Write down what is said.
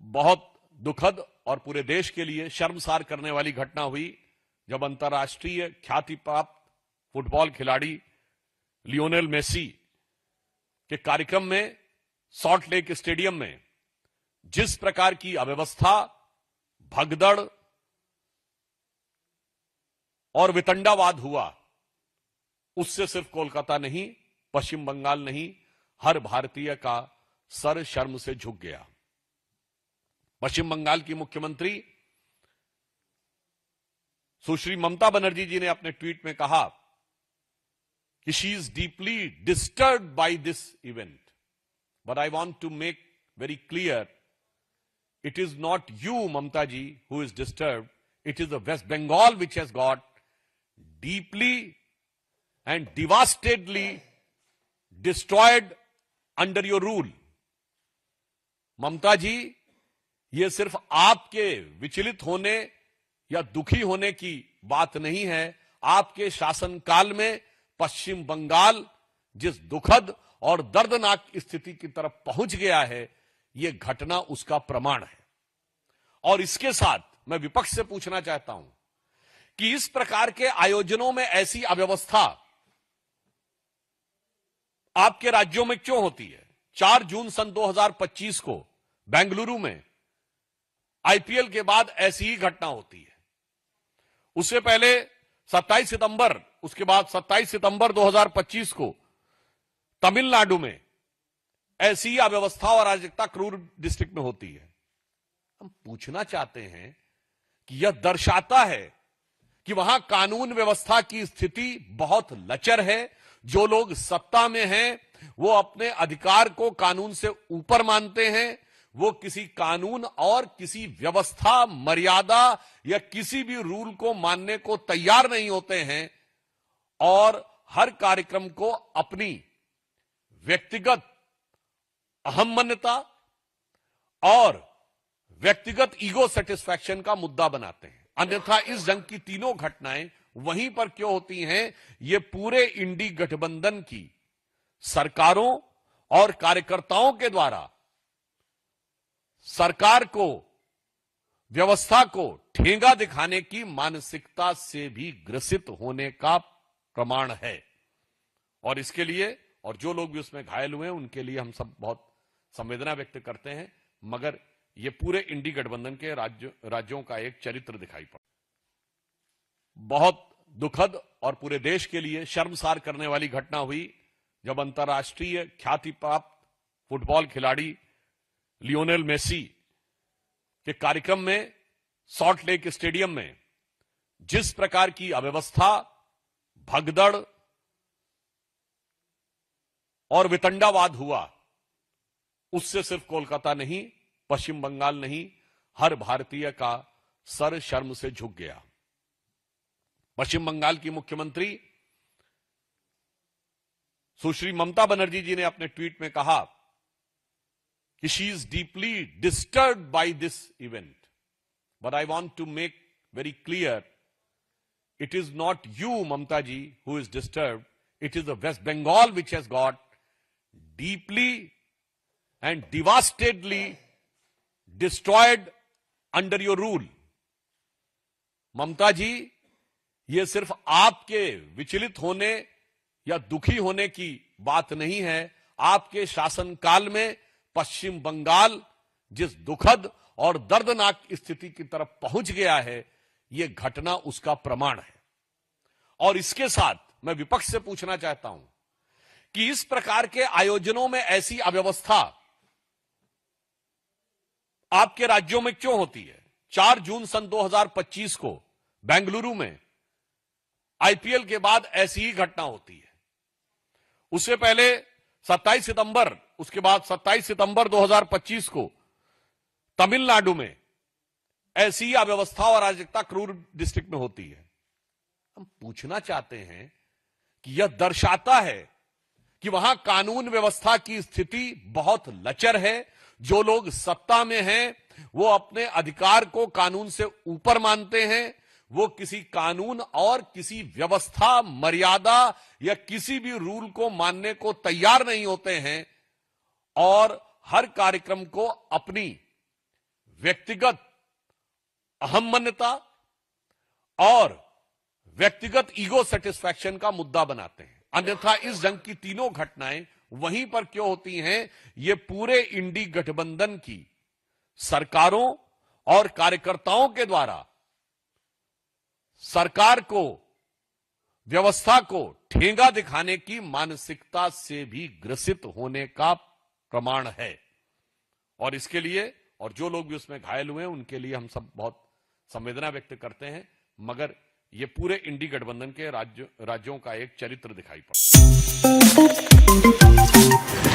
बहुत दुखद और पूरे देश के लिए शर्मसार करने वाली घटना हुई जब अंतर्राष्ट्रीय ख्याति प्राप्त फुटबॉल खिलाड़ी लियोनेल मेसी के कार्यक्रम में सॉल्ट लेक स्टेडियम में जिस प्रकार की अव्यवस्था, भगदड़ और वितंडावाद हुआ, उससे सिर्फ कोलकाता नहीं, पश्चिम बंगाल नहीं, हर भारतीय का सर शर्म से झुक गया। पश्चिम बंगाल की मुख्यमंत्री सुश्री ममता बनर्जी जी ने अपने ट्वीट में कहा कि she is deeply disturbed by this event, but I want to make very clear, it is not you, Mamta ji, who is disturbed. It is the West Bengal which has got deeply and devastedly destroyed under your rule. ममता जी, ये सिर्फ आपके विचलित होने या दुखी होने की बात नहीं है। आपके शासनकाल में पश्चिम बंगाल जिस दुखद और दर्दनाक स्थिति की तरफ पहुंच गया है, यह घटना उसका प्रमाण है। और इसके साथ मैं विपक्ष से पूछना चाहता हूं कि इस प्रकार के आयोजनों में ऐसी अव्यवस्था आपके राज्यों में क्यों होती है? 4 जून सन 2025 को बेंगलुरु में आईपीएल के बाद ऐसी ही घटना होती है। उससे पहले 27 सितंबर, उसके बाद 27 सितंबर 2025 को तमिलनाडु में ऐसी ही अव्यवस्था और अराजकता क्रूर डिस्ट्रिक्ट में होती है। हम पूछना चाहते हैं कि यह दर्शाता है कि वहां कानून व्यवस्था की स्थिति बहुत लचर है। जो लोग सत्ता में हैं, वो अपने अधिकार को कानून से ऊपर मानते हैं। वो किसी कानून और किसी व्यवस्था, मर्यादा या किसी भी रूल को मानने को तैयार नहीं होते हैं और हर कार्यक्रम को अपनी व्यक्तिगत अहम्मन्यता और व्यक्तिगत ईगो सेटिस्फैक्शन का मुद्दा बनाते हैं। अन्यथा इस जंग की तीनों घटनाएं वहीं पर क्यों होती हैं? ये पूरे इंडी गठबंधन की सरकारों और कार्यकर्ताओं के द्वारा सरकार को, व्यवस्था को ठेंगा दिखाने की मानसिकता से भी ग्रसित होने का प्रमाण है। और इसके लिए, और जो लोग भी उसमें घायल हुए हैं, उनके लिए हम सब बहुत संवेदना व्यक्त करते हैं। मगर ये पूरे इंडी गठबंधन के राज्यों का एक चरित्र दिखाई पड़ा। बहुत दुखद और पूरे देश के लिए शर्मसार करने वाली घटना हुई जब अंतर्राष्ट्रीय ख्याति प्राप्त फुटबॉल खिलाड़ी लियोनेल मेसी के कार्यक्रम में सॉल्ट लेक स्टेडियम में जिस प्रकार की अव्यवस्था, भगदड़ और वितंडावाद हुआ, उससे सिर्फ कोलकाता नहीं, पश्चिम बंगाल नहीं, हर भारतीय का सर शर्म से झुक गया। पश्चिम बंगाल की मुख्यमंत्री सुश्री ममता बनर्जी जी ने अपने ट्वीट में कहा कि she is deeply disturbed by this event, but I want to make very clear, it is not you, Mamata ji, who is disturbed. It is the West Bengal which has got deeply and devastedly destroyed under your rule. ममता जी, ये सिर्फ आपके विचलित होने या दुखी होने की बात नहीं है। आपके शासनकाल में पश्चिम बंगाल जिस दुखद और दर्दनाक स्थिति की तरफ पहुंच गया है, यह घटना उसका प्रमाण है। और इसके साथ मैं विपक्ष से पूछना चाहता हूं कि इस प्रकार के आयोजनों में ऐसी अव्यवस्था आपके राज्यों में क्यों होती है? 4 जून सन 2025 को बेंगलुरु में आईपीएल के बाद ऐसी ही घटना होती है। उससे पहले 27 सितंबर, उसके बाद 27 सितंबर 2025 को तमिलनाडु में ऐसी ही अव्यवस्था और अराजकता क्रूर डिस्ट्रिक्ट में होती है। हम पूछना चाहते हैं कि यह दर्शाता है कि वहां कानून व्यवस्था की स्थिति बहुत लचर है। जो लोग सत्ता में हैं, वो अपने अधिकार को कानून से ऊपर मानते हैं। वो किसी कानून और किसी व्यवस्था, मर्यादा या किसी भी रूल को मानने को तैयार नहीं होते हैं और हर कार्यक्रम को अपनी व्यक्तिगत अहम्मन्यता और व्यक्तिगत ईगो सेटिस्फैक्शन का मुद्दा बनाते हैं। अन्यथा इस जंग की तीनों घटनाएं वहीं पर क्यों होती हैं? ये पूरे इंडी गठबंधन की सरकारों और कार्यकर्ताओं के द्वारा सरकार को, व्यवस्था को ठेंगा दिखाने की मानसिकता से भी ग्रसित होने का प्रमाण है। और इसके लिए, और जो लोग भी उसमें घायल हुए हैं उनके लिए हम सब बहुत संवेदना व्यक्त करते हैं। मगर ये पूरे इंडी गठबंधन के राज्यों का एक चरित्र दिखाई पड़ता है।